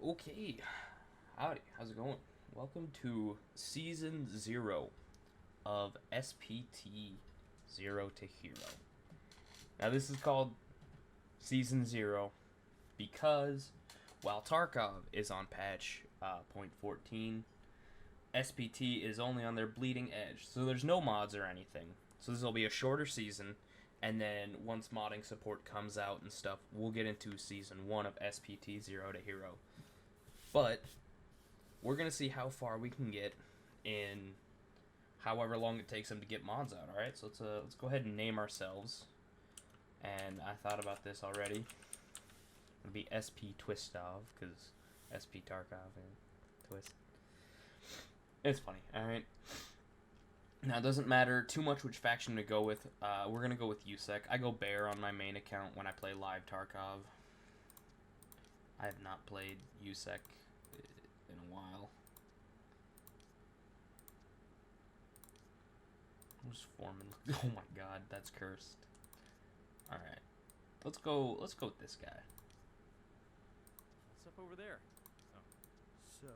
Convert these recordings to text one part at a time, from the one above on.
Okay, howdy, how's it going? Welcome to Season 0 of SPT Zero to Hero. Now, this is called Season 0 because while Tarkov is on patch point 14, SPT is only on their bleeding edge, so there's no mods or anything. So this will be a shorter season, and then once modding support comes out and stuff, we'll get into Season 1 of SPT Zero to Hero. But we're gonna see how far we can get in however long it takes them to get mods out. All right, so let's go ahead and name ourselves. And I thought about this already. It'll be SP Twistov because SP Tarkov and Twist. It's funny. All right. Now it doesn't matter too much which faction to go with. We're gonna go with USEC. I go Bear on my main account when I play live Tarkov. I have not played USEC in a while. Who's Foreman? Oh my god, that's cursed. Alright. Let's go with this guy. What's up over there? Oh. So,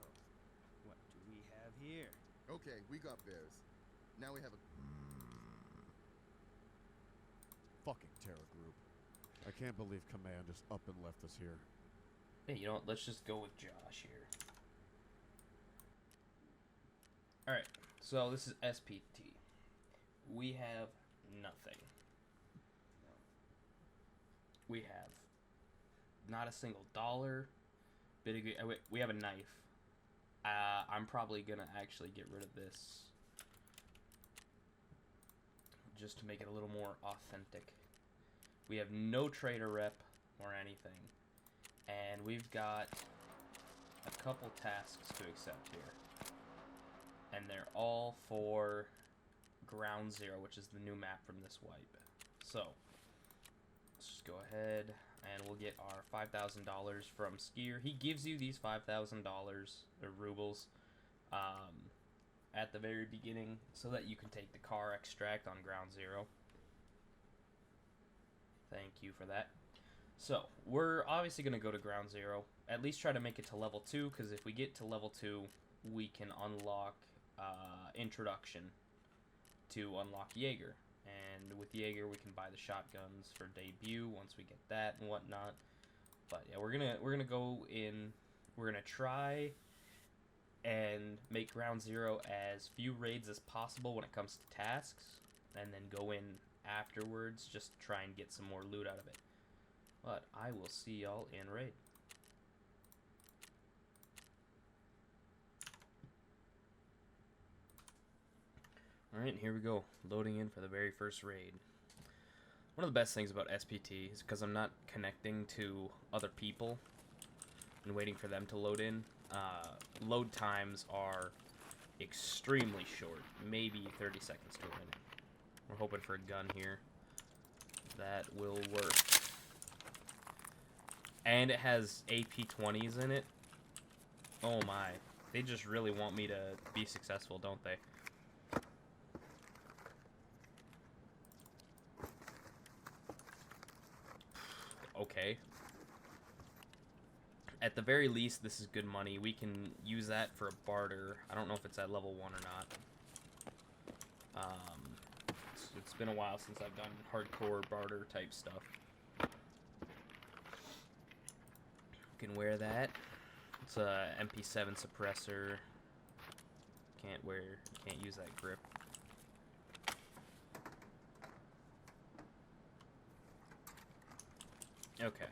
what do we have here? Okay, we got bears. Now we have a... Fucking terror group. I can't believe Command just up and left us here. Hey, you know what? Let's just go with Josh here. Alright, so this is SPT. We have nothing. We have not a single dollar. We have a knife. I'm probably gonna actually get rid of this just to make it a little more authentic. We have no trader rep or anything. And we've got a couple tasks to accept here. And they're all for Ground Zero, which is the new map from this wipe. So, let's just go ahead and we'll get our $5,000 from Skier. He gives you these $5,000 or rubles at the very beginning so that you can take the car extract on Ground Zero. Thank you for that. So, we're obviously going to go to Ground Zero. At least try to make it to level 2, because if we get to level 2, we can unlock Introduction to unlock Jaeger. And with Jaeger, we can buy the shotguns for debut once we get that and whatnot. But yeah, we're gonna go in. We're gonna try and make Ground Zero as few raids as possible when it comes to tasks, and then go in afterwards just to try and get some more loot out of it. But I will see y'all in raid. Alright, here we go. Loading in for the very first raid. One of the best things about SPT is because I'm not connecting to other people and waiting for them to load in. Load times are extremely short. Maybe 30 seconds to a minute. We're hoping for a gun here. That will work. And it has AP-20s in it. Oh my. They just really want me to be successful, don't they? Okay. At the very least, this is good money. We can use that for a barter. I don't know if it's at level 1 or not. It's been a while since I've done hardcore barter type stuff. Can wear that. It's a MP7 suppressor. Can't use that grip. Okay.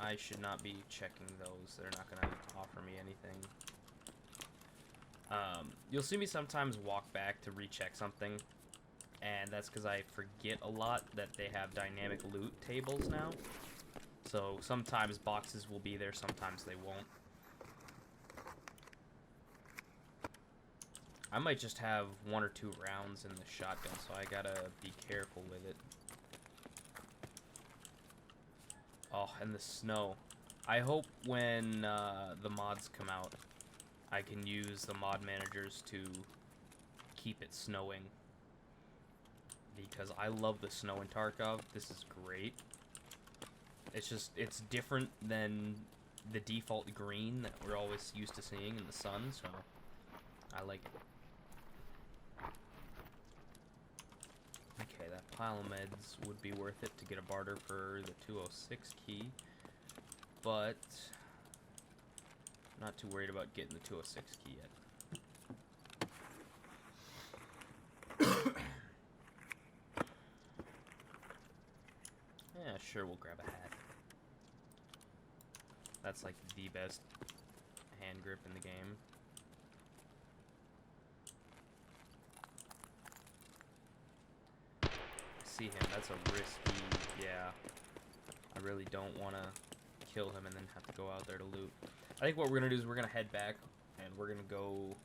I should not be checking those. They're not gonna offer me anything. You'll see me sometimes walk back to recheck something, and that's because I forget a lot that they have dynamic loot tables now. So sometimes boxes will be there, sometimes they won't. I might just have 1 or 2 rounds in the shotgun, so I gotta be careful with it. Oh, and the snow. I hope when the mods come out, I can use the mod managers to keep it snowing. Because I love the snow in Tarkov. This is great. It's just, it's different than the default green that we're always used to seeing in the sun, so I like it. Okay, that pile of meds would be worth it to get a barter for the 206 key, but not too worried about getting the 206 key yet. Yeah, sure, we'll grab a hat. That's like the best hand grip in the game. I see him, that's a risky, yeah. I really don't want to kill him and then have to go out there to loot. I think what we're going to do is we're going to head back and we're going to go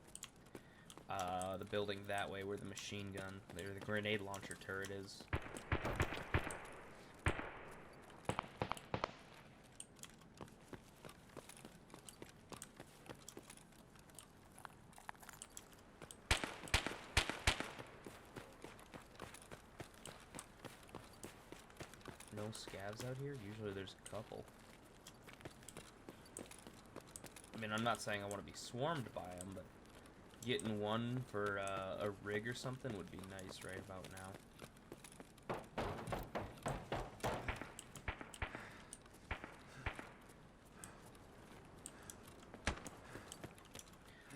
the building that way where the machine gun, or the grenade launcher turret is. No scavs out here? Usually there's a couple. I mean, I'm not saying I want to be swarmed by them, but getting one for a rig or something would be nice right about now.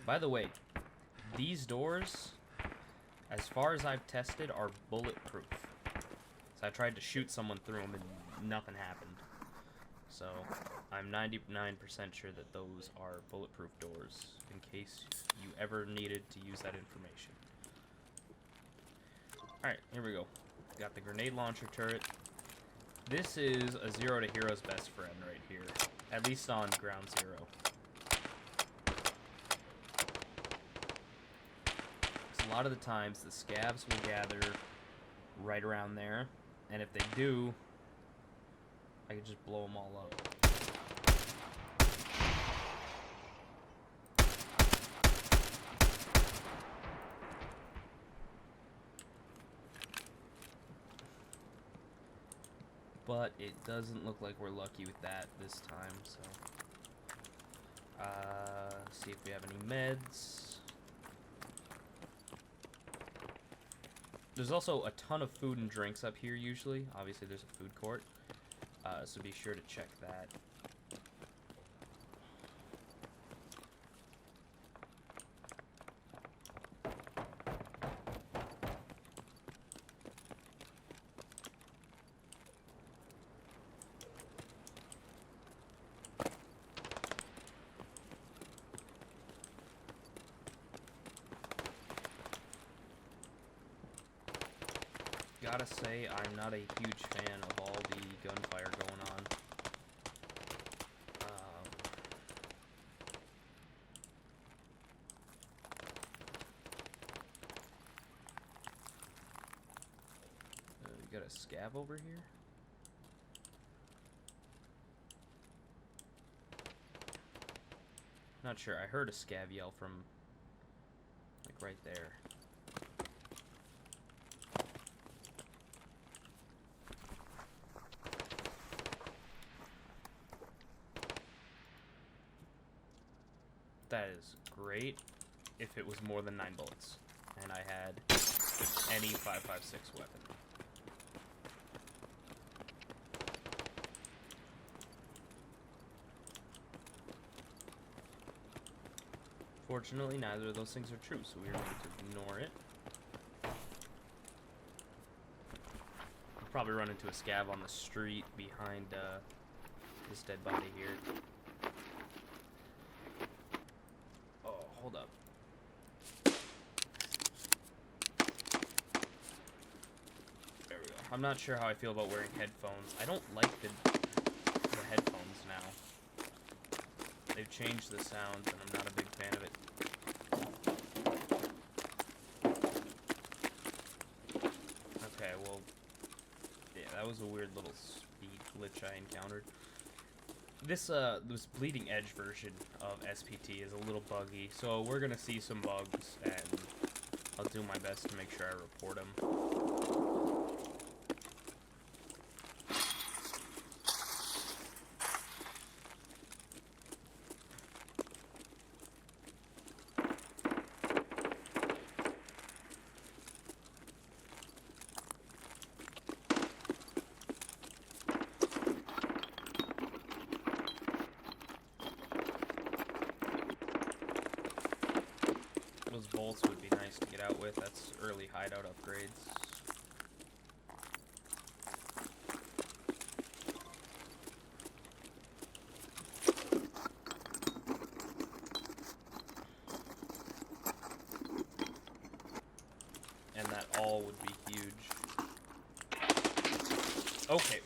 By the way, these doors, as far as I've tested, are bulletproof. So I tried to shoot someone through them and nothing happened. So I'm 99% sure that those are bulletproof doors in case you ever needed to use that information. Alright, here we go. Got the grenade launcher turret. This is a Zero to Hero's best friend right here. At least on ground zero. Because a lot of the times the scavs will gather right around there. And if they do, I can just blow them all up. But it doesn't look like we're lucky with that this time, so... see if we have any meds. There's also a ton of food and drinks up here usually. Obviously there's a food court. So be sure to check that. Gotta say, I'm not a huge fan of all the gunfire going on. We got a scav over here? Not sure. I heard a scav yell from, like, right there. That is great if it was more than 9 bullets and I had any 5.56 weapon. Fortunately, neither of those things are true, so we are going to ignore it. I'll probably run into a scav on the street behind this dead body here. Hold up. There we go. I'm not sure how I feel about wearing headphones. I don't like the headphones now. They've changed the sounds, and I'm not a big fan of it. Okay, well, yeah, that was a weird little speed glitch I encountered. This bleeding edge version of SPT is a little buggy, so we're gonna see some bugs, and I'll do my best to make sure I report them. bolts would be nice to get out with. That's early hideout upgrades. And that all would be huge. Okay.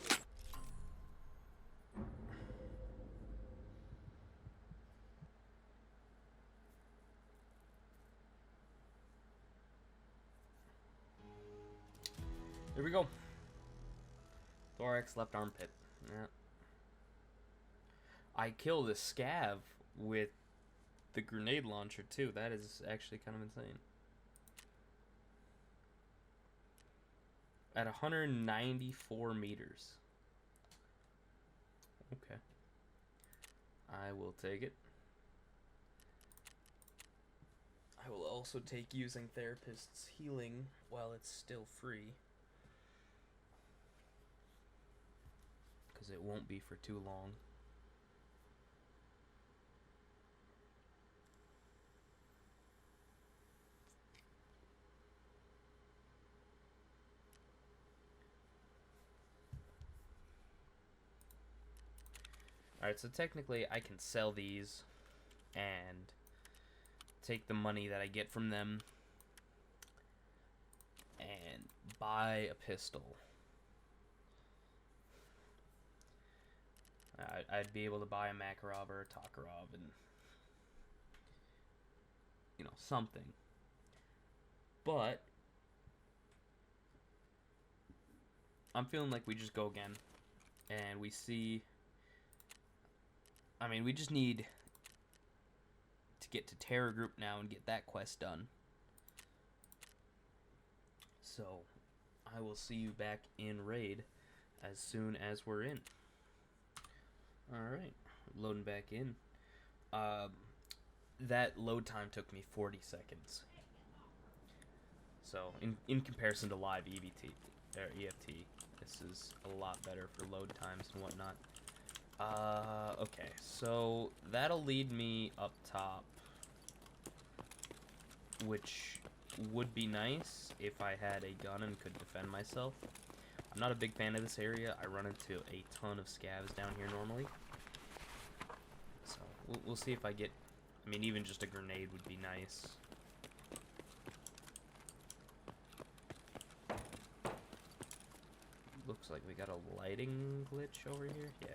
Here we go. Thorax, left armpit. Yeah. I killed a scav with the grenade launcher too. That is actually kind of insane. At 194 meters. Okay. I will take it. I will also take using Therapist's healing while it's still free. Because it won't be for too long. Alright, so technically I can sell these and take the money that I get from them and buy a pistol. I'd be able to buy a Makarov or a Tokarov and, you know, something. But I'm feeling like we just go again and we see. I mean, we just need to get to Terror Group now and get that quest done. So, I will see you back in Raid as soon as we're in. Alright, loading back in. That load time took me 40 seconds. So, in comparison to live EVT, or EFT, this is a lot better for load times and whatnot. Okay, so that'll lead me up top, which would be nice if I had a gun and could defend myself. I'm not a big fan of this area. I run into a ton of scavs down here normally. So, we'll see if I get, I mean, even just a grenade would be nice. Looks like we got a lighting glitch over here. Yeah.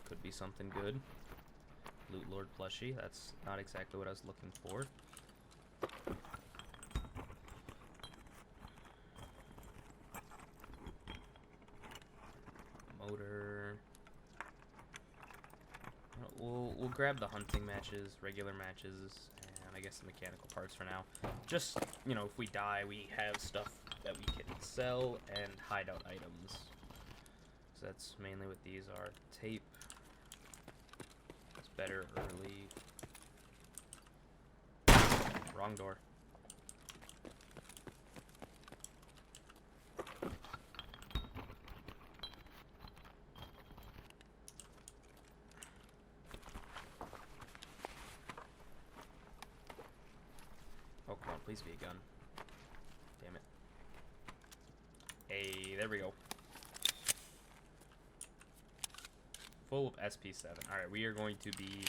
Could be something good. Loot Lord plushie. That's not exactly what I was looking for. Motor. We'll grab the hunting matches, regular matches, and I guess the mechanical parts for now. Just, you know, if we die, we have stuff that we can sell and hideout items. So that's mainly what these are. Tape. It's better early. Wrong door. Oh, come on, please be a gun. Damn it. Hey, there we go. Full of SP7. Alright, we are going to be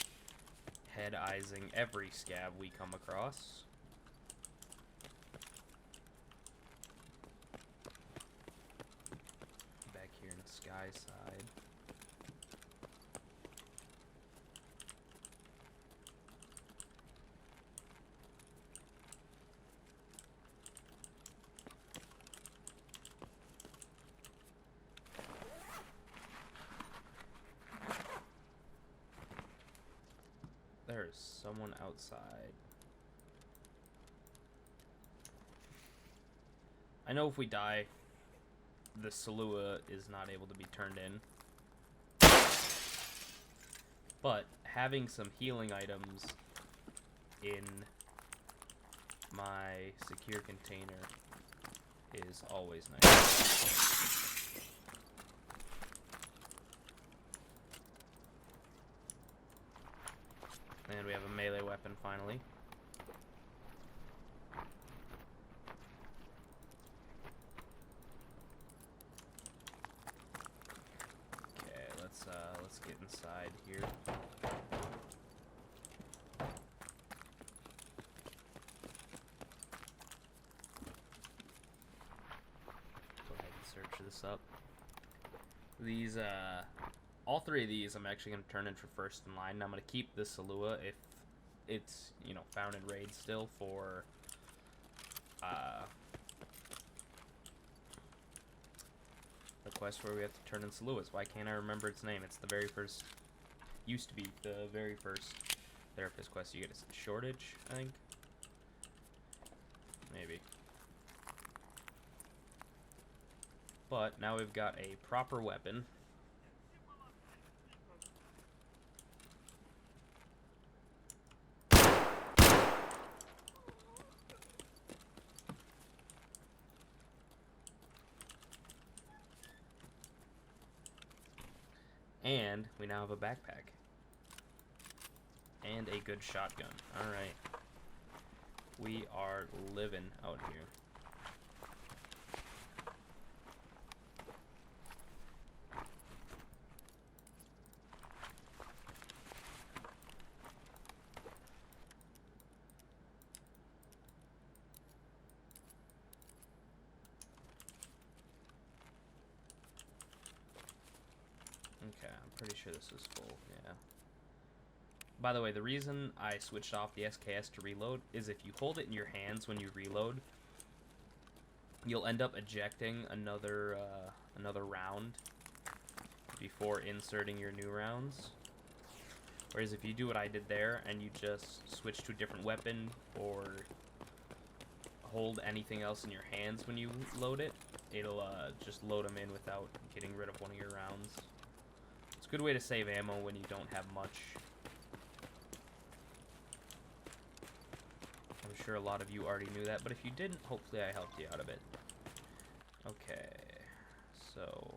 head-eyesing every scav we come across. Back here in the sky side. There's someone outside. I know if we die, the Salua is not able to be turned in. But having some healing items in my secure container is always nice. And we have a melee weapon finally. Okay, let's get inside here. Go ahead and search this up. These all three of these I'm actually going to turn in for first in line. Now I'm going to keep the Salua if it's, you know, found in raid still for the quest where we have to turn in Saluas. Why can't I remember its name? It's the very first, used to be the very first therapist quest. You get a shortage, I think. Maybe. But now we've got a proper weapon. And we now have a backpack. And a good shotgun. Alright. We are living out here. Okay, I'm pretty sure this is full, yeah. By the way, the reason I switched off the SKS to reload is if you hold it in your hands when you reload, you'll end up ejecting another round before inserting your new rounds. Whereas if you do what I did there and you just switch to a different weapon or hold anything else in your hands when you load it, it'll just load them in without getting rid of one of your rounds. It's a good way to save ammo when you don't have much. I'm sure a lot of you already knew that, but if you didn't, hopefully I helped you out a bit. Okay, so...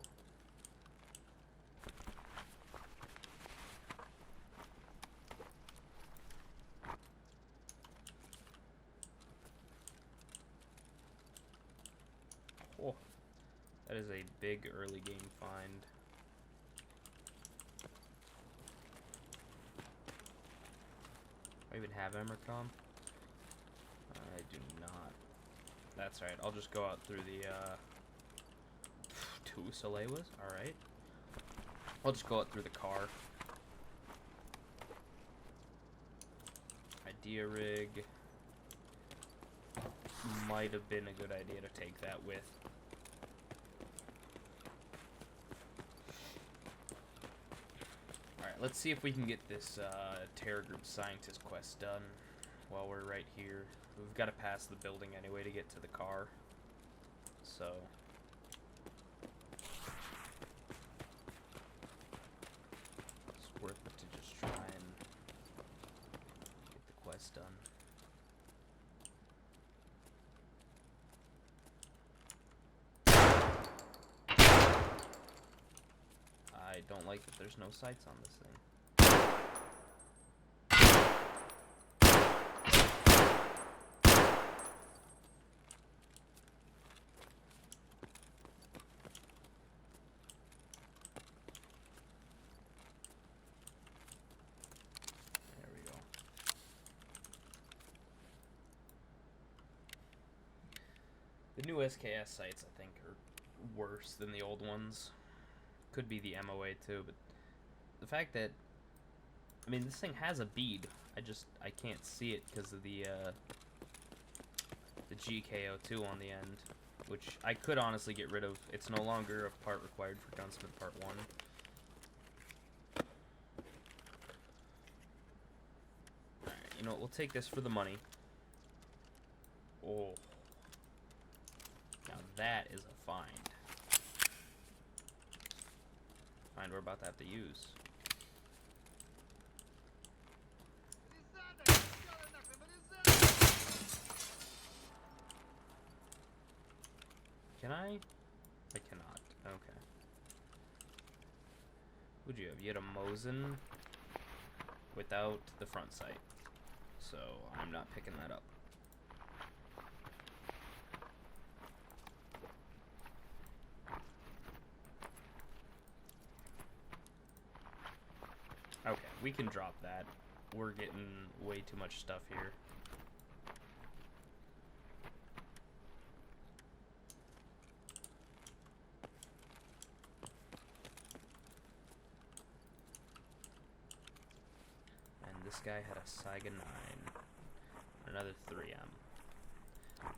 Oh, that is a big early game find. I even have Emercom? I do not. That's alright, I'll just go out through the, two Solewas, alright. I'll just go out through the car. Idea rig. Might have been a good idea to take that with. Alright, let's see if we can get this Terror Group Scientist quest done while we're right here. We've got to pass the building anyway to get to the car. So... it's worth it to just try and get the quest done. I don't like that there's no sights on this thing. There we go. The new SKS sights, I think, are worse than the old ones. Could be the MOA too, but the fact that, I mean, this thing has a bead. I can't see it because of the GKO2 on the end, which I could honestly get rid of. It's no longer a part required for Gunsmith Part 1. Alright, you know what, we'll take this for the money. Oh. Now that is a find. Find we're about to have to use. Can I? I cannot. Okay. What'd you have? You had a Mosin. without the front sight. So I'm not picking that up. Okay, we can drop that. We're getting way too much stuff here. And this guy had a Saiga 9. Another 3M.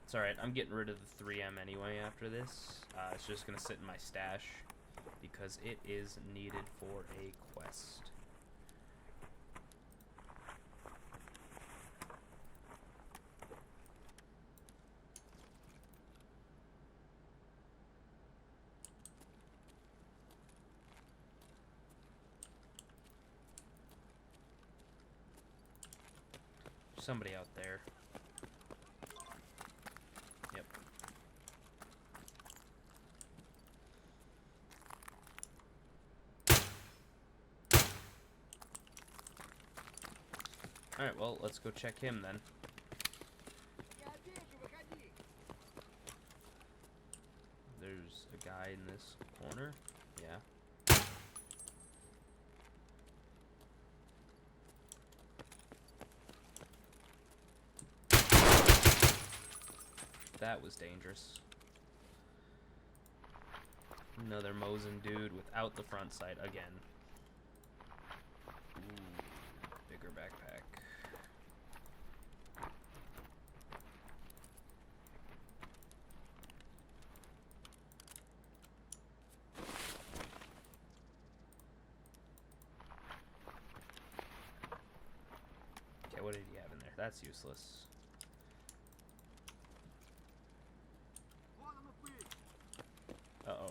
It's alright, I'm getting rid of the 3M anyway after this. It's just going to sit in my stash because it is needed for a quest. Somebody out there. Yep. Alright, well, let's go check him then. There's a guy in this corner. Yeah. That was dangerous. Another Mosin dude without the front sight again. Ooh, bigger backpack. Okay, what did he have in there? That's useless. Uh-oh.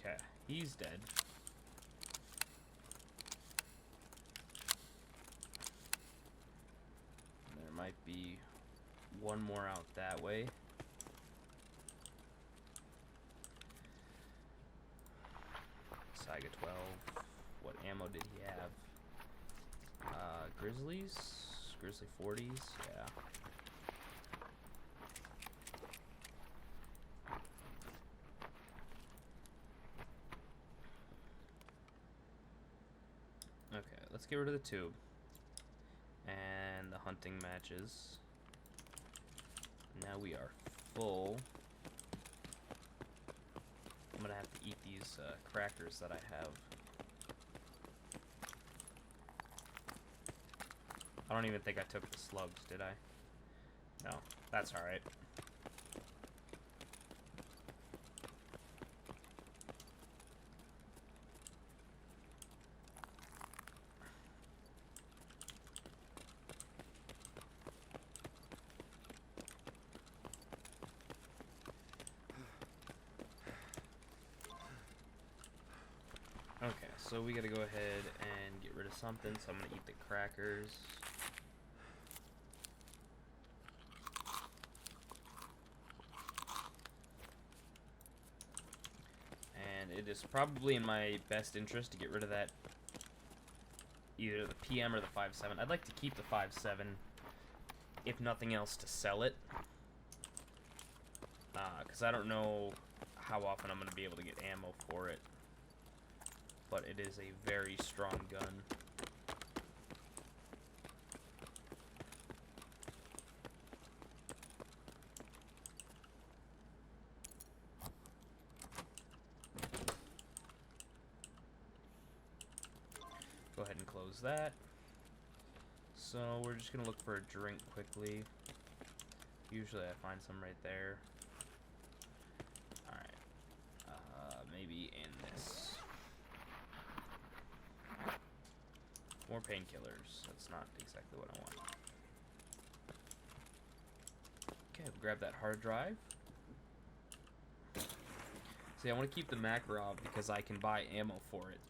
Okay, he's dead. Might be one more out that way. Saiga 12. What ammo did he have? Grizzlies? Grizzly 40s? Yeah. Okay, let's get rid of the tube. And the hunting matches. Now we are full. I'm gonna have to eat these crackers that I have. I don't even think I took the slugs, did I? No, that's alright. Okay, so we gotta go ahead and get rid of something, so I'm gonna eat the crackers. And it is probably in my best interest to get rid of that, either the PM or the 5.7. I'd like to keep the 5.7, if nothing else, to sell it. Because I don't know how often I'm gonna be able to get ammo for it. But it is a very strong gun. Go ahead and close that. So we're just gonna look for a drink quickly. Usually I find some right there. Alright. Maybe in this. More painkillers. That's not exactly what I want. Okay, we'll grab that hard drive. See, I want to keep the Makarov because I can buy ammo for it.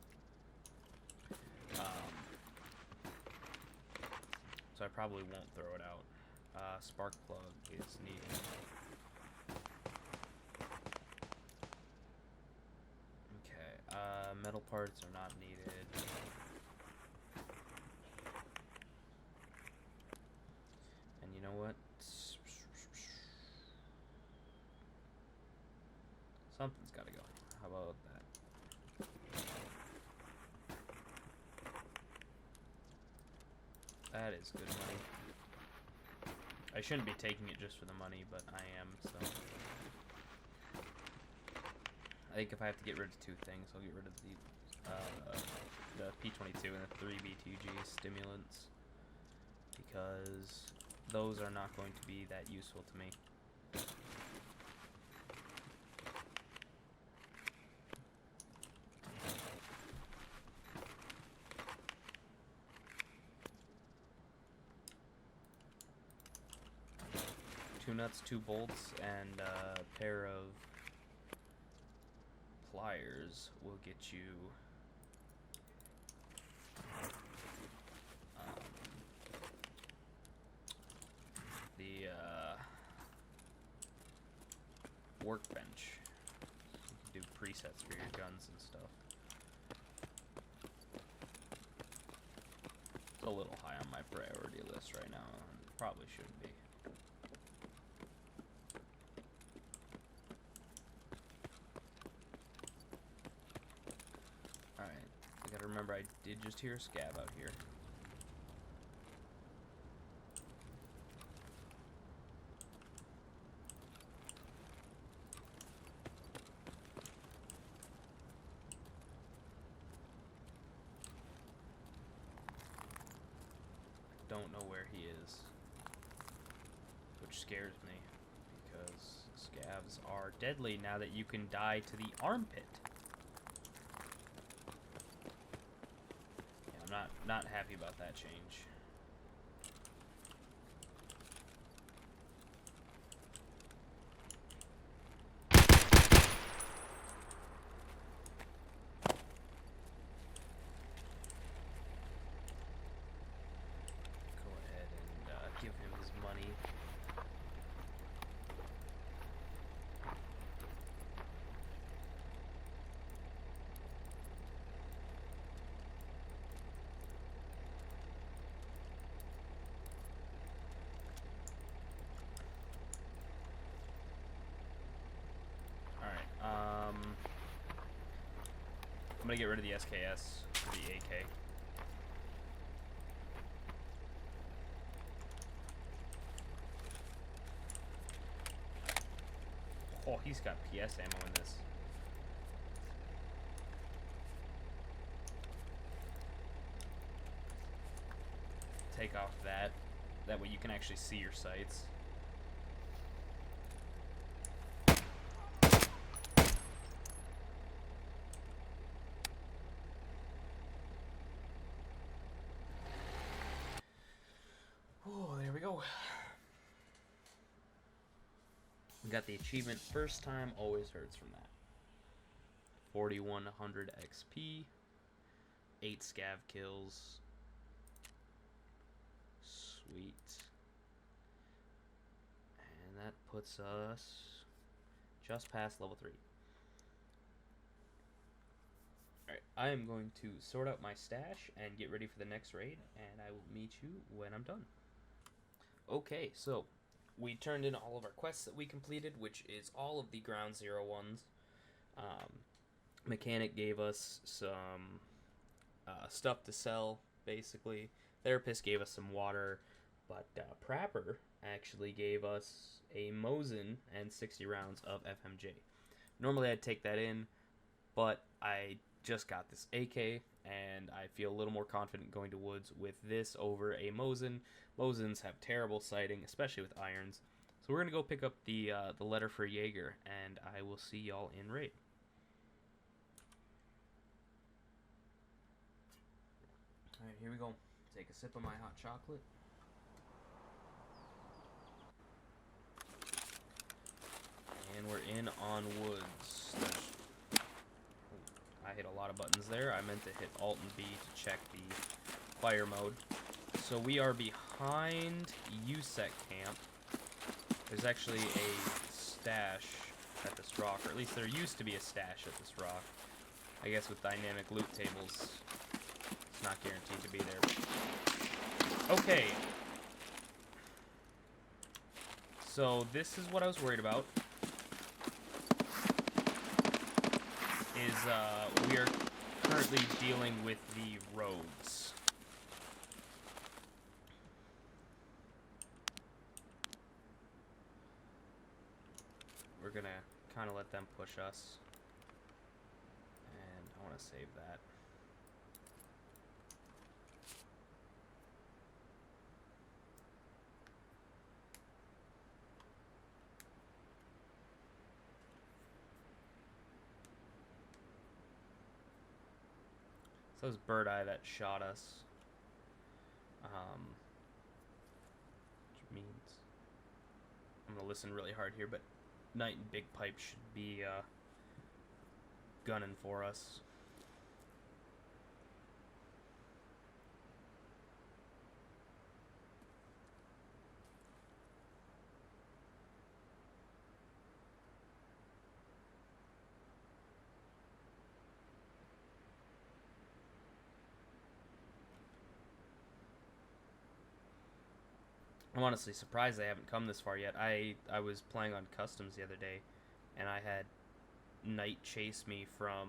So I probably won't throw it out. Spark plug is needed. Okay, metal parts are not needed. And you know what? Something's gotta go. How about that? That is good money. I shouldn't be taking it just for the money, but I am, so. I think if I have to get rid of two things, I'll get rid of the P22 and the 3 BTG stimulants, because those are not going to be that useful to me. Two nuts, two bolts, and a pair of pliers will get you the workbench. You can do presets for your guns and stuff. It's a little high on my priority list right now, and probably shouldn't be. Remember, I did just hear a scav out here. I don't know where he is, which scares me, because scavs are deadly now that you can die to the armpit. Not happy about that change. Go ahead and give him his money. I'm gonna get rid of the SKS for the AK. Oh, he's got PS ammo in this. Take off that. That way you can actually see your sights. Oh, there we go. We got the achievement first time always hurts from that. 4100 XP, 8 scav kills. Sweet. And that puts us just past level 3. Alright, I am going to sort out my stash and get ready for the next raid, and I will meet you when I'm done. Okay, so we turned in all of our quests that we completed, which is all of the Ground Zero ones. Mechanic gave us some stuff to sell, basically. Therapist gave us some water, but Prapper actually gave us a Mosin and 60 rounds of FMJ. Normally I'd take that in, but I just got this AK, and I feel a little more confident going to woods with this over a Mosin. Mosins have terrible sighting, especially with irons. So we're going to go pick up the letter for Jaeger, and I will see y'all in raid. Alright, here we go. Take a sip of my hot chocolate. And we're in on woods. There's I hit a lot of buttons there. I meant to hit Alt and B to check the fire mode. So we are behind USEC camp. There's actually a stash at this rock, or at least there used to be a stash at this rock. I guess with dynamic loot tables, it's not guaranteed to be there. Okay. So this is what I was worried about. We are currently dealing with the roads. We're gonna kind of let them push us. And I want to save that. So it was Bird Eye that shot us. Which means I'm gonna listen really hard here, but Knight and Big Pipe should be gunning for us. I'm honestly surprised they haven't come this far yet. I was playing on customs the other day, and I had Knight chase me from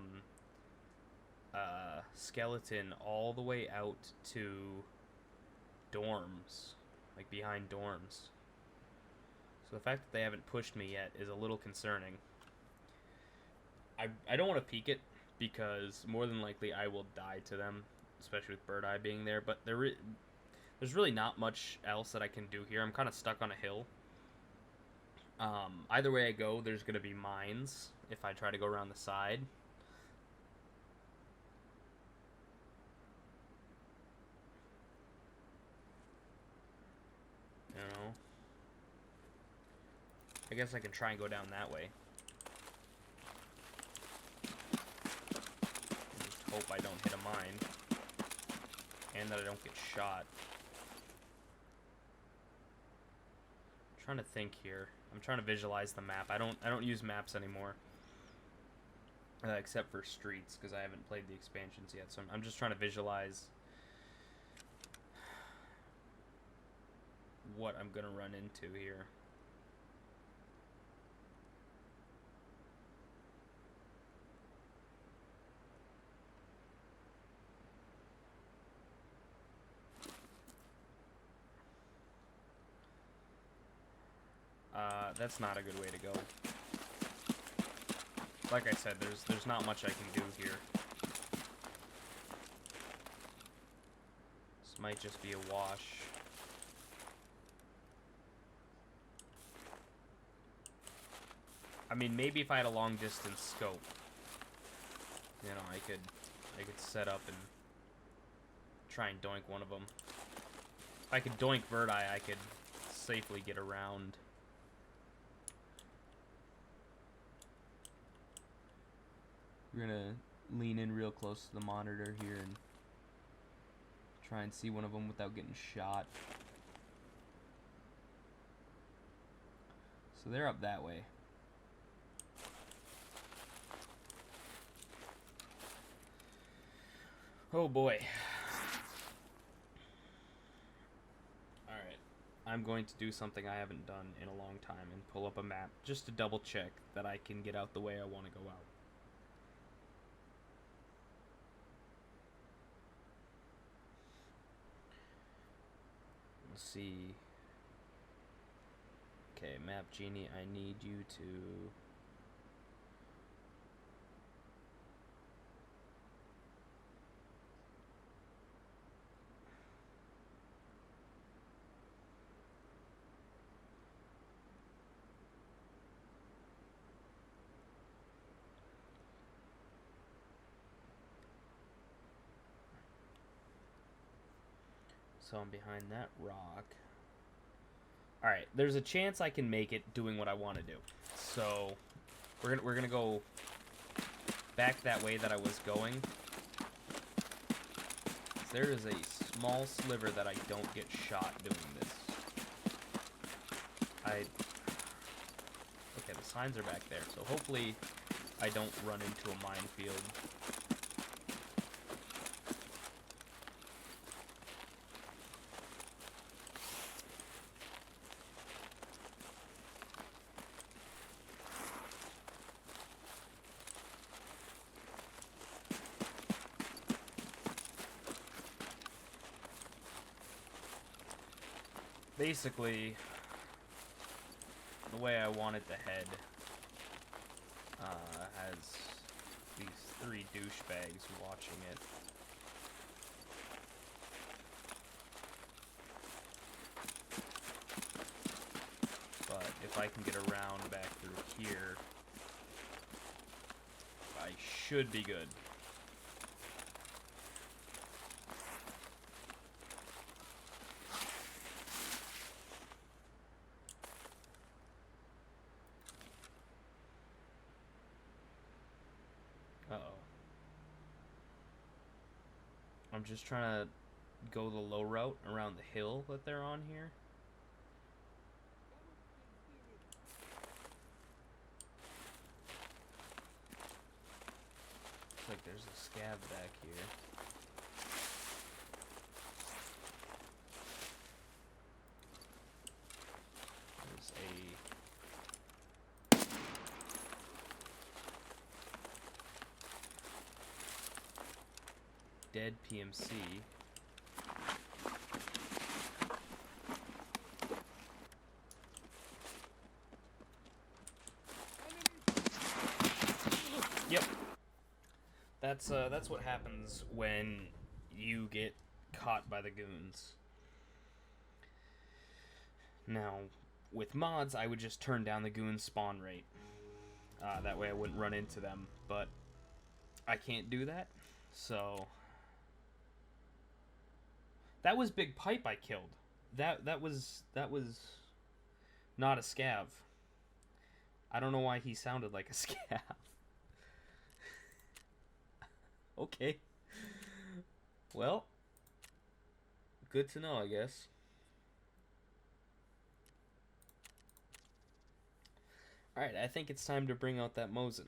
Skeleton all the way out to dorms, like behind dorms. So the fact that they haven't pushed me yet is a little concerning. I don't want to peek it, because more than likely I will die to them, especially with Bird Eye being there, but there's really not much else that I can do here. I'm kind of stuck on a hill. Either way I go, there's going to be mines if I try to go around the side. You know? I guess I can try and go down that way. Just hope I don't hit a mine. And that I don't get shot. I'm trying to think here. I'm trying to visualize the map. I don't use maps anymore. Except for streets, because I haven't played the expansions yet. So I'm just trying to visualize what I'm going to run into here. That's not a good way to go. Like I said, there's not much I can do here. This might just be a wash. I mean, maybe if I had a long distance scope, you know, I could set up and try and doink one of them. If I could doink Bird Eye, I could safely get around. We're gonna lean in real close to the monitor here and try and see one of them without getting shot. So they're up that way. Oh boy. Alright. I'm going to do something I haven't done in a long time and pull up a map just to double check that I can get out the way I want to go out. Let's see. Okay, Map Genie, I need you to... So I'm behind that rock. Alright, there's a chance I can make it doing what I want to do. So we're gonna go back that way that I was going. There is a small sliver that I don't get shot doing this. Okay, the signs are back there, so hopefully I don't run into a minefield. Basically, the way I want it to head has these 3 douchebags watching it. But if I can get around back through here, I should be good. Uh-oh. I'm just trying to go the low route around the hill that they're on here. Looks like there's a scab back here. There's a... dead PMC. Yep. That's what happens when you get caught by the goons. Now, with mods, I would just turn down the goon spawn rate. That way I wouldn't run into them, but I can't do that, so... That was Big Pipe I killed. That was not a scav. I don't know why he sounded like a scav. Okay. Well, good to know, I guess. Alright, I think it's time to bring out that Mosin.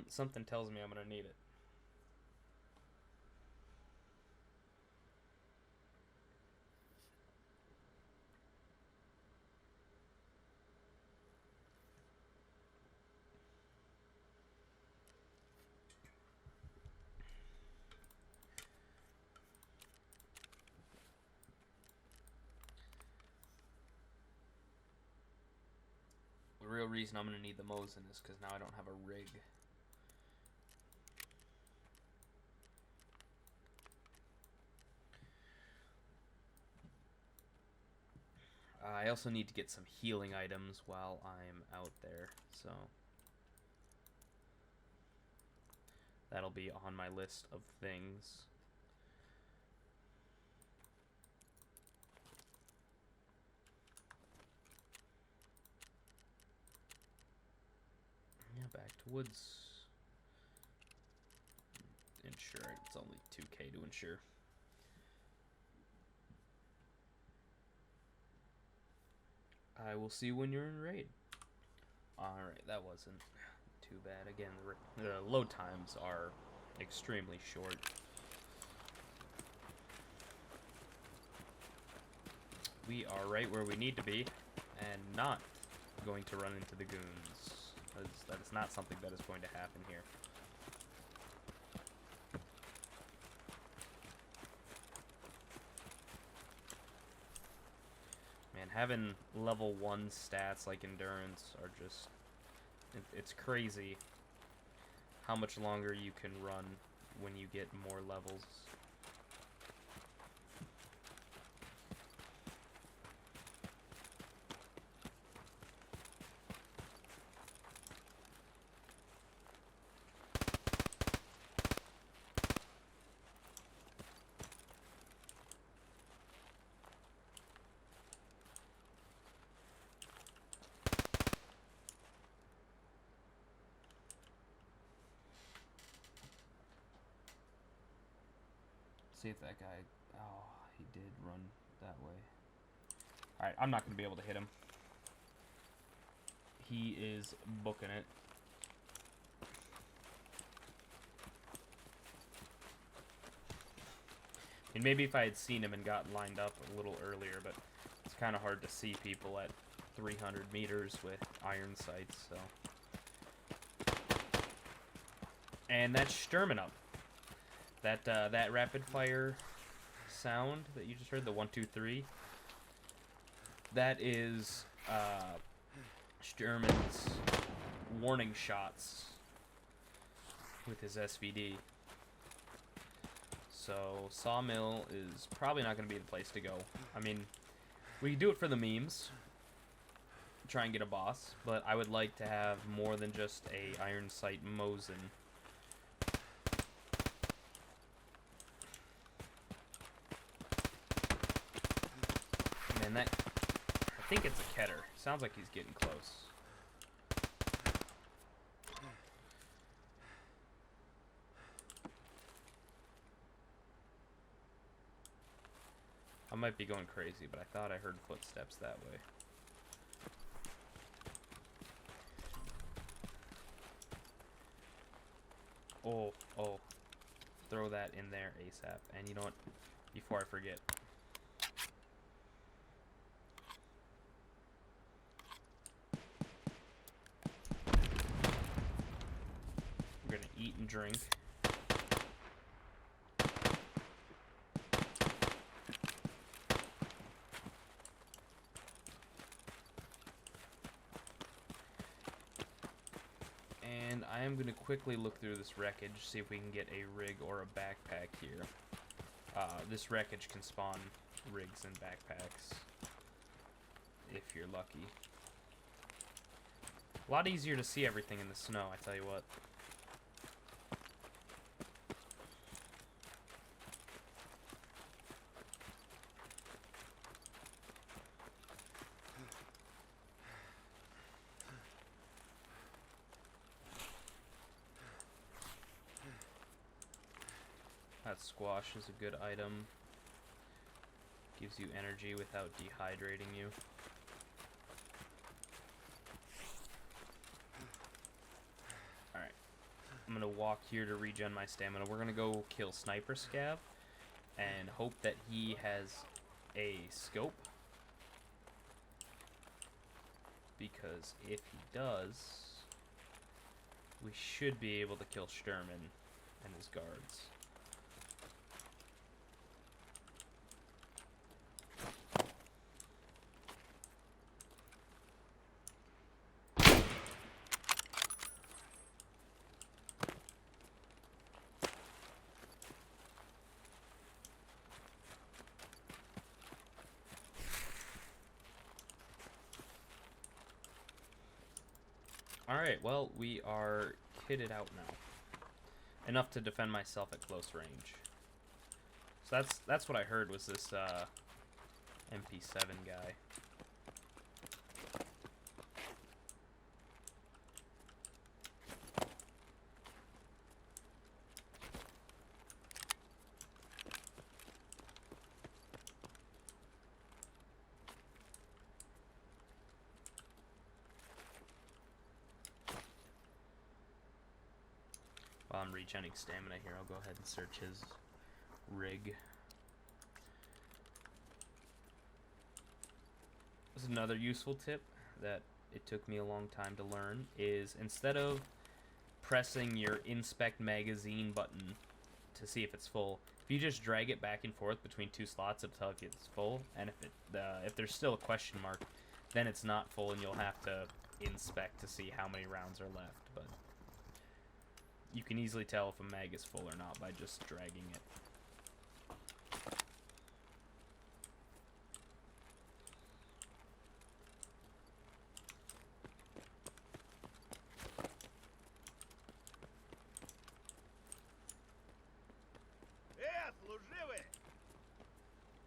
Something tells me I'm gonna need it. The real reason I'm gonna need the Mosin is because now I don't have a rig. I also need to get some healing items while I'm out there, so that'll be on my list of things. Yeah, back to woods. Insure, it's only 2K to insure. I will see when you're in raid. Alright, that wasn't too bad. Again, the load times are extremely short. We are right where we need to be, and not going to run into the goons. That is not something that is going to happen here. Man, having level 1 stats like endurance are just... It's crazy how much longer you can run when you get more levels. See if that guy... Oh, he did run that way. Alright, I'm not going to be able to hit him. He is booking it. And maybe if I had seen him and gotten lined up a little earlier, but it's kind of hard to see people at 300 meters with iron sights, so... And that's Sturman up. That rapid fire sound that you just heard, the 1, 2, 3, that is Sturman's warning shots with his SVD. So Sawmill is probably not going to be the place to go. I mean, we do it for the memes, try and get a boss, but I would like to have more than just a iron sight Mosin. Man, that... I think it's a Keter. Sounds like he's getting close. I might be going crazy, but I thought I heard footsteps that way. Oh. Throw that in there ASAP. And you know what? Before I forget. We're gonna eat and drink. And I am going to quickly look through this wreckage, see if we can get a rig or a backpack here. This wreckage can spawn rigs and backpacks, if you're lucky. A lot easier to see everything in the snow, I tell you what. That squash is a good item. Gives you energy without dehydrating you. Alright. I'm gonna walk here to regen my stamina. We're gonna go kill Sniper Scav and hope that he has a scope. Because if he does, we should be able to kill Sturman and his guards. Alright, well, we are kitted out now. Enough to defend myself at close range. So that's what I heard was this MP7 guy. While I'm regening stamina here, I'll go ahead and search his rig. This is another useful tip that it took me a long time to learn, is instead of pressing your inspect magazine button to see if it's full, if you just drag it back and forth between two slots, it'll tell if it's full, and if there's still a question mark, then it's not full and you'll have to inspect to see how many rounds are left. But you can easily tell if a mag is full or not by just dragging it.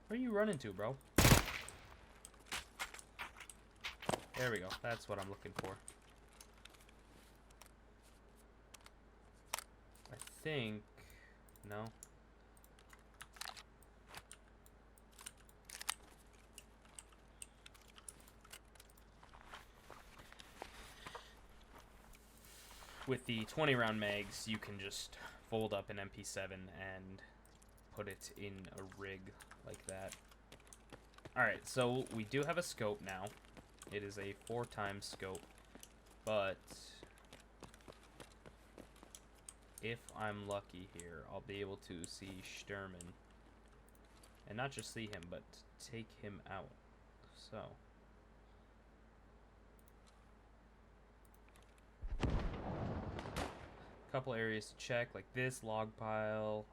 Where are you running to, bro? There we go. That's what I'm looking for. I think... No. With the 20 round mags, you can just fold up an MP7 and put it in a rig like that. Alright, so we do have a scope now. It is a 4x scope, but if I'm lucky here, I'll be able to see Sturman. And not just see him, but take him out. So. Couple areas to check, like this log pile,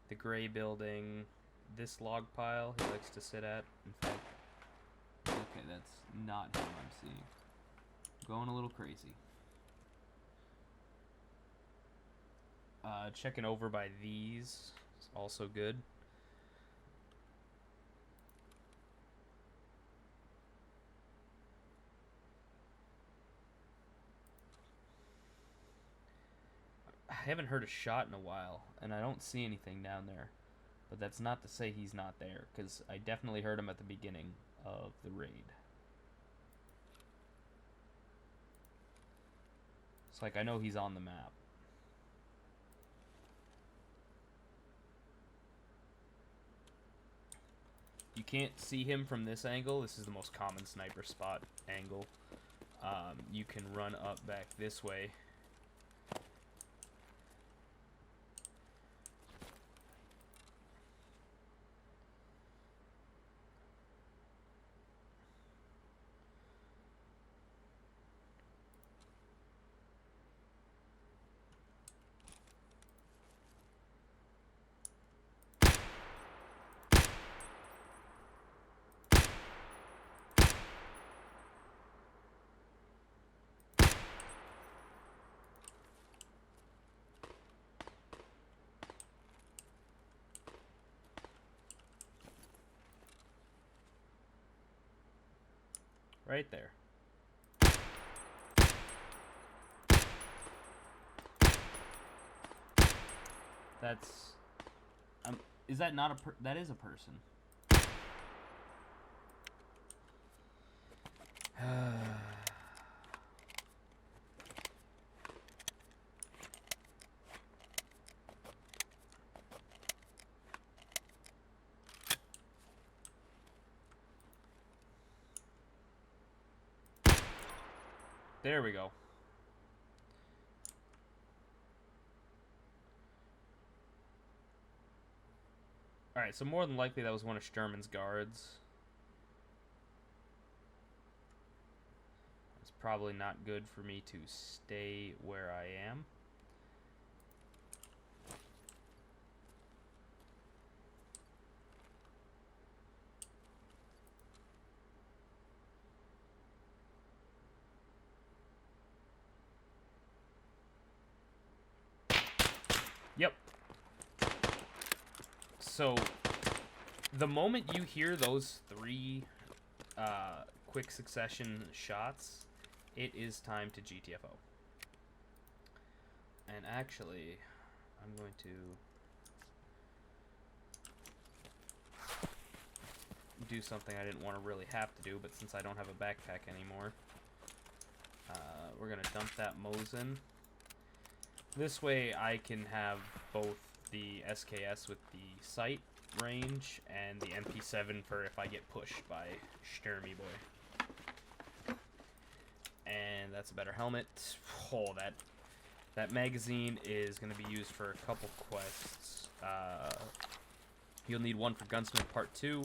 the gray building, this log pile he likes to sit at. In fact, okay, that's not him I'm seeing. Going a little crazy. Checking over by these is also good. I haven't heard a shot in a while, and I don't see anything down there. But that's not to say he's not there, because I definitely heard him at the beginning of the raid. It's like I know he's on the map. You can't see him from this angle. This is the most common sniper spot angle. You can run up back this way. Right there. That's... is that not a that is a person. There we go. Alright, so more than likely that was one of Sturman's guards. It's probably not good for me to stay where I am. Yep. So, the moment you hear those three quick succession shots, it is time to GTFO. And actually, I'm going to do something I didn't want to really have to do, but since I don't have a backpack anymore, we're going to dump that Mosin. This way I can have both the SKS with the sight range and the MP7 for if I get pushed by Sturmy Boy. And that's a better helmet. Oh, that magazine is going to be used for a couple quests. You'll need one for Gunsmith Part 2,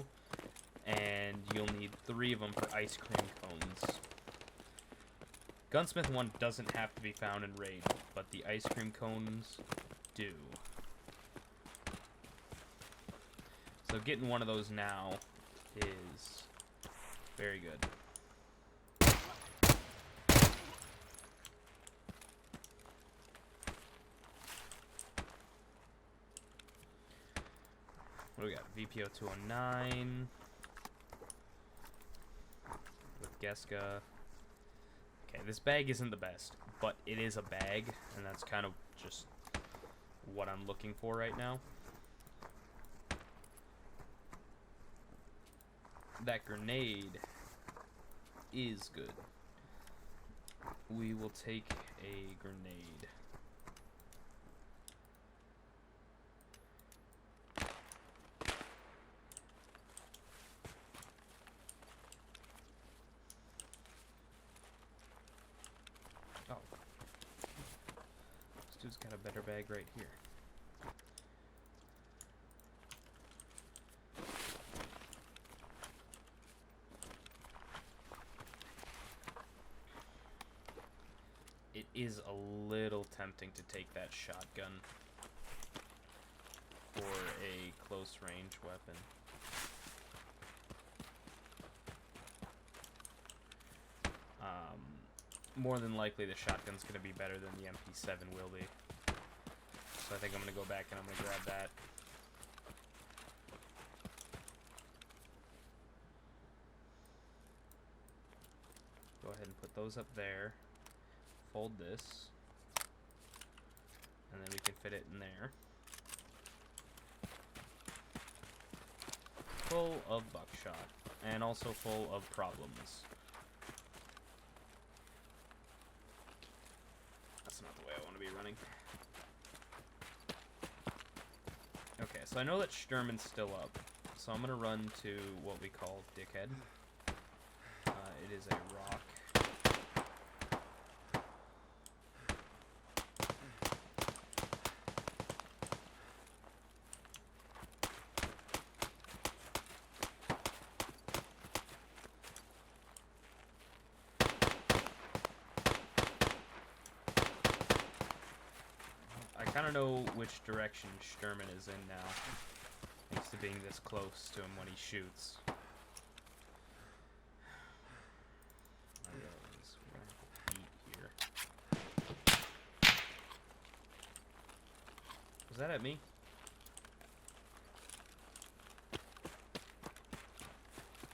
and you'll need 3 of them for ice cream cones. Gunsmith 1 doesn't have to be found in raid, but the ice cream cones do. So getting one of those now is very good. What do we got? VPO 209 with Geska. Okay, this bag isn't the best, but it is a bag, and that's kind of just what I'm looking for right now. That grenade is good. we will take a grenade. Oh. This dude's got a better bag right here. It is a little tempting to take that shotgun for a close range weapon. More than likely the shotgun's going to be better than the MP7 will be. So I think I'm going to go back and I'm going to grab that. Go ahead and put those up there. Fold this. And then we can fit it in there. Full of buckshot. And also full of problems. That's not the way I want to be running. Okay, so I know that Sturman's still up. So I'm going to run to what we call Dickhead. It is a rock. I kind of know which direction Sturman is in now, thanks to being this close to him when he shoots. Here. Was that at me?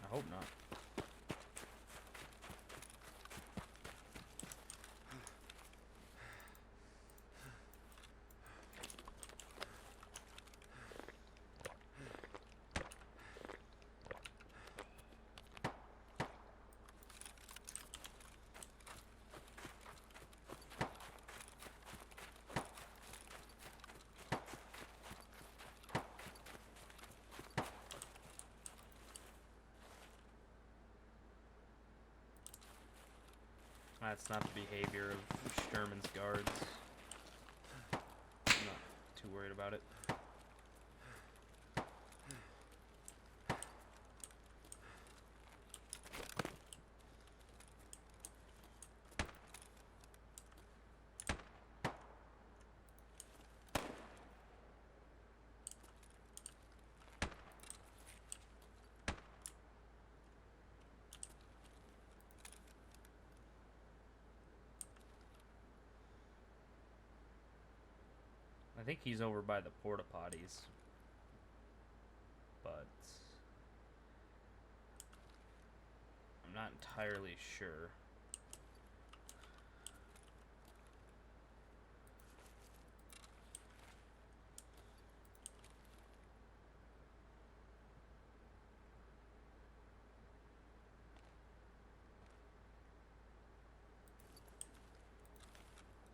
I hope not. That's not the behavior of Sturman's guards. I'm not too worried about it. I think he's over by the porta potties, but I'm not entirely sure.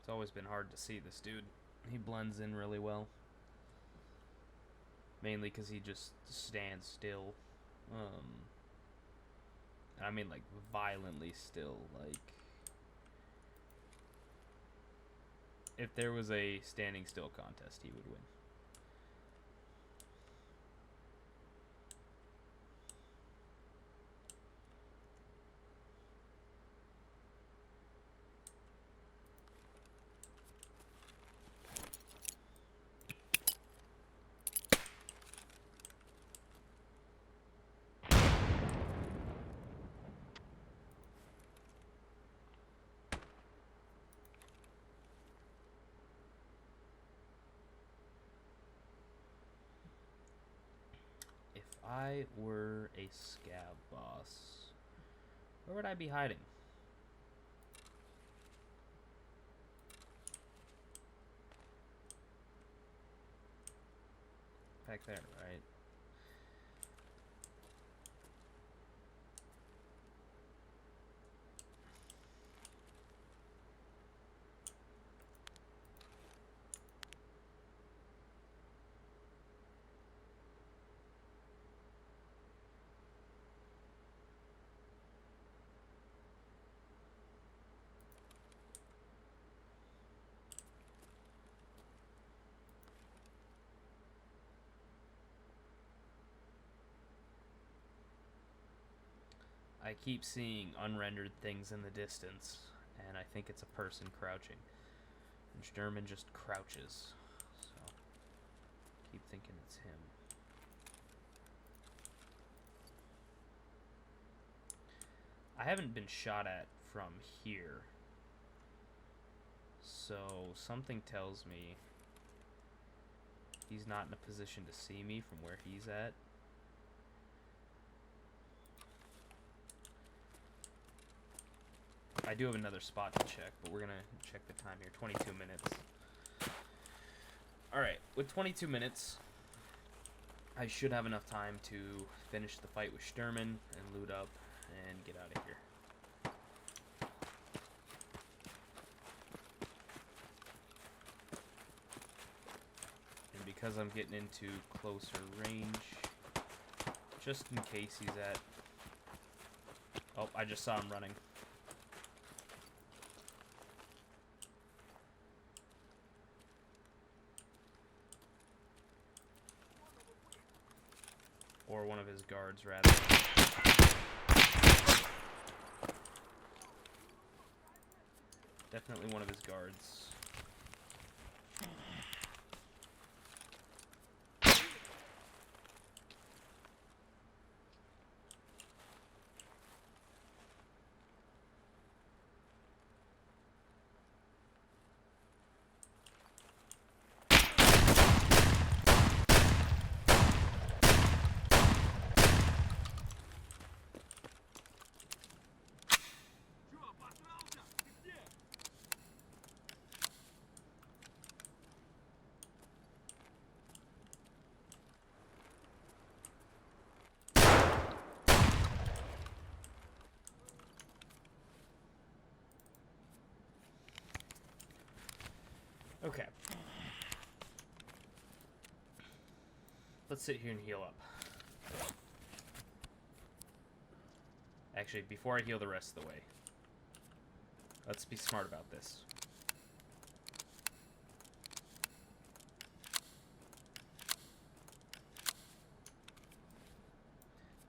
It's always been hard to see this dude. He blends in really well. Mainly because he just stands still. I mean, like, violently still. Like, if there was a standing still contest, he would win. If I were a scab boss, where would I be hiding? Back there, right? I keep seeing unrendered things in the distance, and I think it's a person crouching. And Sturman just crouches, so keep thinking it's him. I haven't been shot at from here, so something tells me he's not in a position to see me from where he's at. I do have another spot to check, but we're gonna check the time here. 22 minutes. Alright, with 22 minutes, I should have enough time to finish the fight with Sturman and loot up and get out of here. And because I'm getting into closer range, just in case he's at... Oh, I just saw him running. Or one of his guards, rather. Definitely one of his guards. Okay. Let's sit here and heal up. Actually, before I heal the rest of the way, let's be smart about this.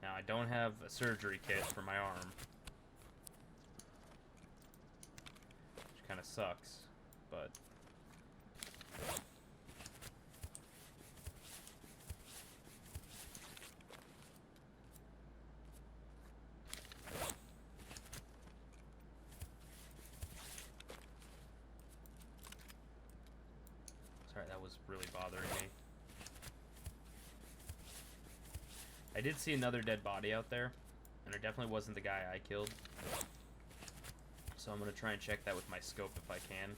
Now, I don't have a surgery kit for my arm, which kind of sucks, but... Sorry, that was really bothering me. I did see another dead body out there, and it definitely wasn't the guy I killed. So I'm going to try and check that with my scope if I can.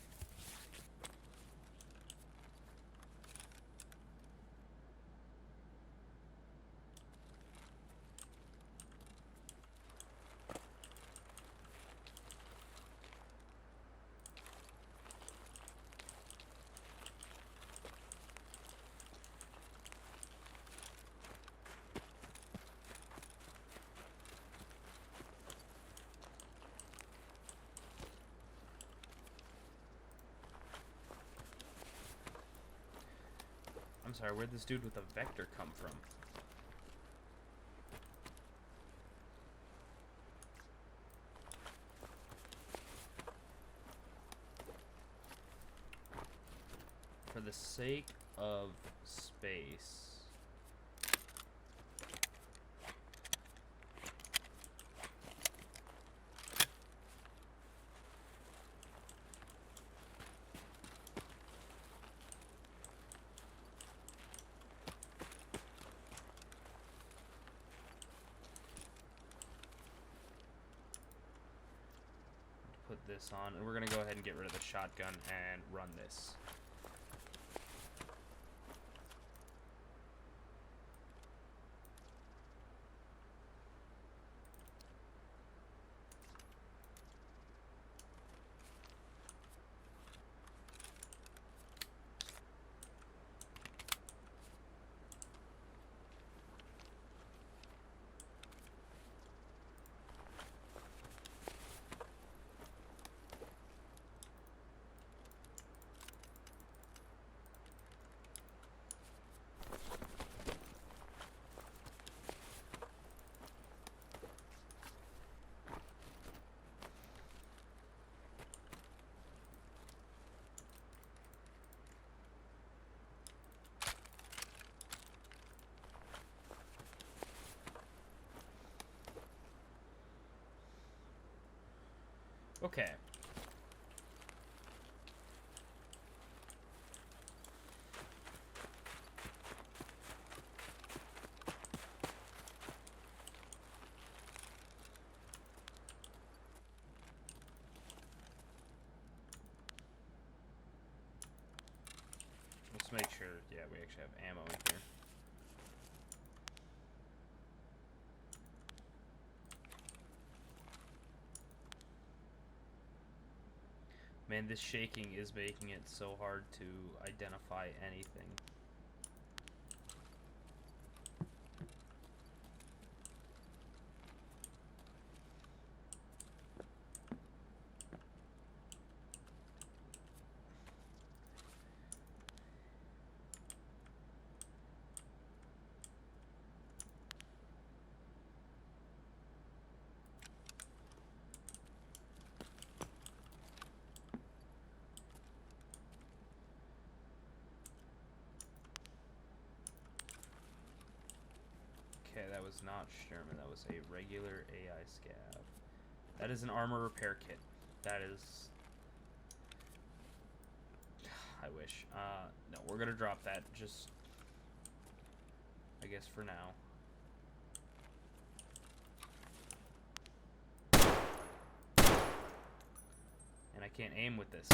I'm sorry, where'd this dude with a vector come from? For the sake of space... put this on, and we're gonna go ahead and get rid of the shotgun and run this. Okay. Let's make sure, yeah, we actually have ammo in here. Man, this shaking is making it so hard to identify anything. Okay, that was not Sherman. That was a regular AI scav. That is an armor repair kit. That is... I wish. No, we're gonna drop that. Just... I guess for now. And I can't aim with this.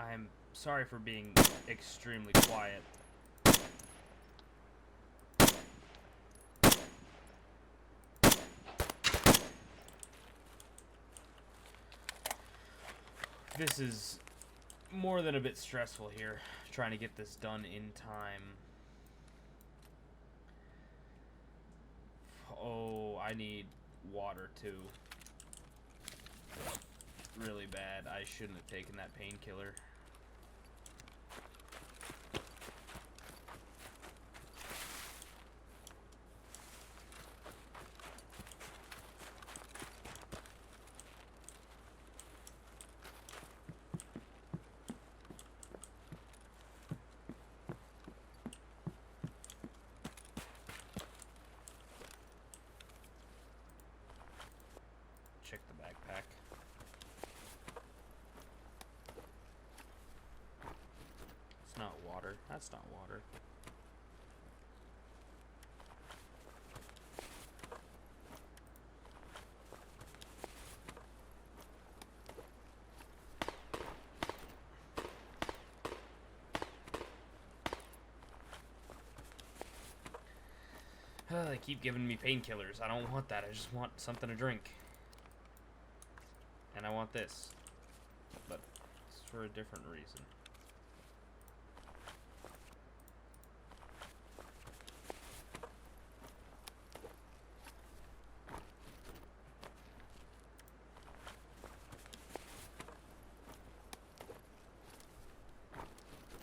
I'm sorry for being extremely quiet. This is more than a bit stressful here, trying to get this done in time. Oh, I need water too. Really bad. I shouldn't have taken that painkiller. Check the backpack. That's not water. They keep giving me painkillers. I don't want that. I just want something to drink. And I want this. But it's for a different reason.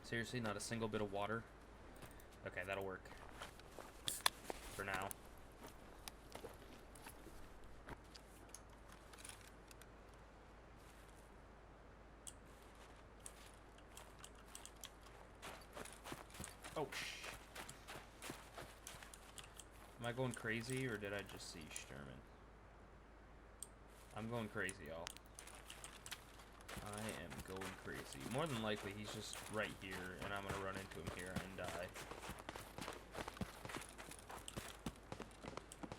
Seriously, not a single bit of water? Okay, that'll work. For now. Oh, am I going crazy, or did I just see Sturman? I'm going crazy, y'all. I am going crazy. More than likely, he's just right here, and I'm gonna run into him here and die.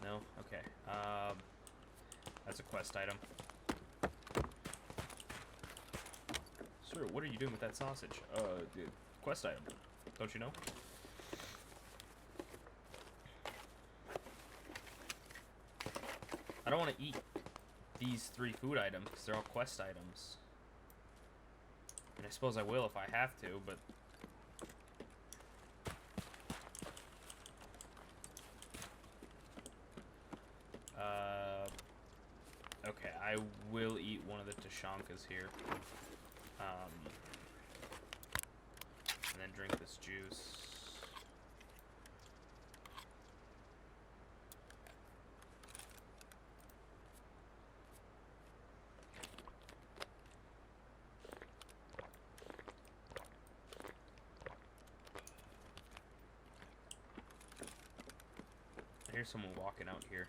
No? Okay. That's a quest item. Sir, what are you doing with that sausage? Dude, quest item. Don't you know? I don't want to eat these 3 food items because they're all quest items. And I suppose I will if I have to, but... okay, I will eat one of the Tashankas here. And then drink this juice. I hear someone walking out here.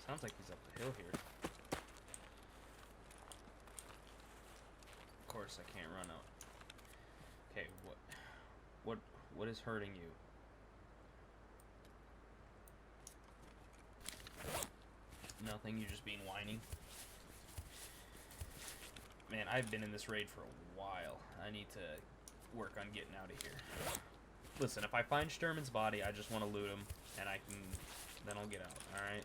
Sounds like he's up the hill here. Of course, I can't run out. Okay, what is hurting you? Nothing, you're just being whiny. Man, I've been in this raid for a while. I need to work on getting out of here. Listen, if I find Sturman's body, I just want to loot him, and then I'll get out, alright?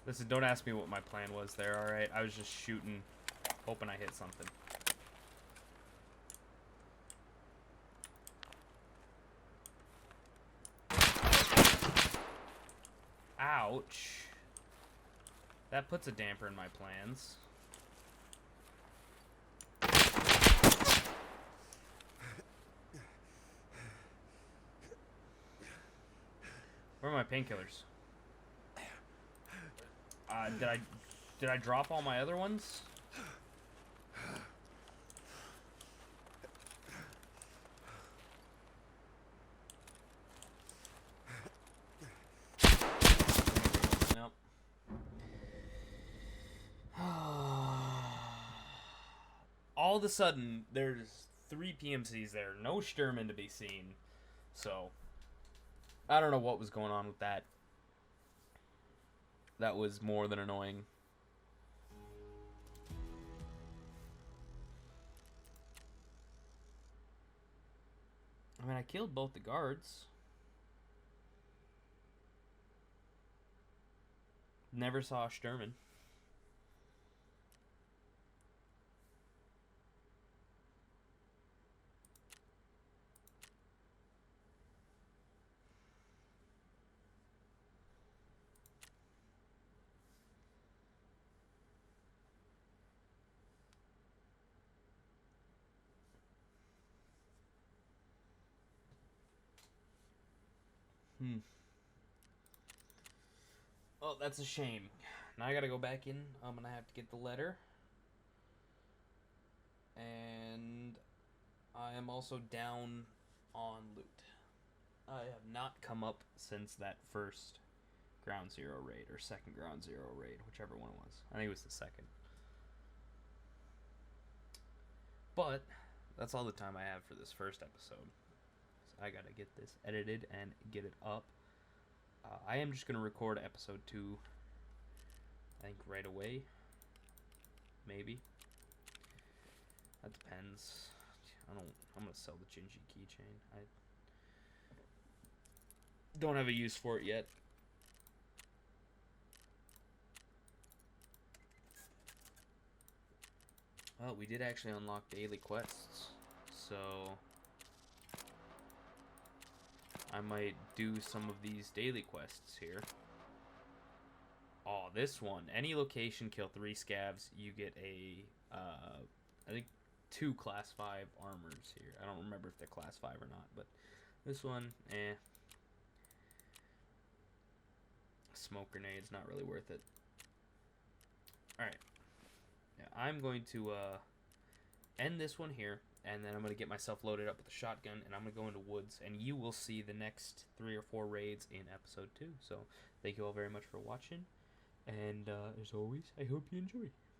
Listen, don't ask me what my plan was there, alright? I was just shooting, hoping I hit something. Ouch. That puts a damper in my plans. Where are my painkillers? Did I drop all my other ones? Nope. All of a sudden, there's 3 PMCs there. No Sturman to be seen. So, I don't know what was going on with that. That was more than annoying. I mean, I killed both the guards. Never saw a Sturman. Oh, that's a shame. Now I gotta go back in. I'm gonna have to get the letter. And I am also down on loot. I have not come up since that first Ground Zero raid, or second Ground Zero raid, whichever one it was. I think it was the second. But that's all the time I have for this first episode. So I gotta get this edited and get it up. I am just gonna record episode 2, I think, right away. Maybe. That depends. I'm gonna sell the Gingy keychain. I don't have a use for it yet. Well, we did actually unlock daily quests, so I might do some of these daily quests here. Oh, this one. Any location, kill 3 scavs, you get a, I think 2 class 5 armors here. I don't remember if they're class 5 or not, but this one, Smoke grenades, not really worth it. Alright. Yeah, I'm going to end this one here, and then I'm going to get myself loaded up with a shotgun, and I'm going to go into woods, and you will see the next 3 or 4 raids in episode 2. So, thank you all very much for watching, and as always, I hope you enjoy.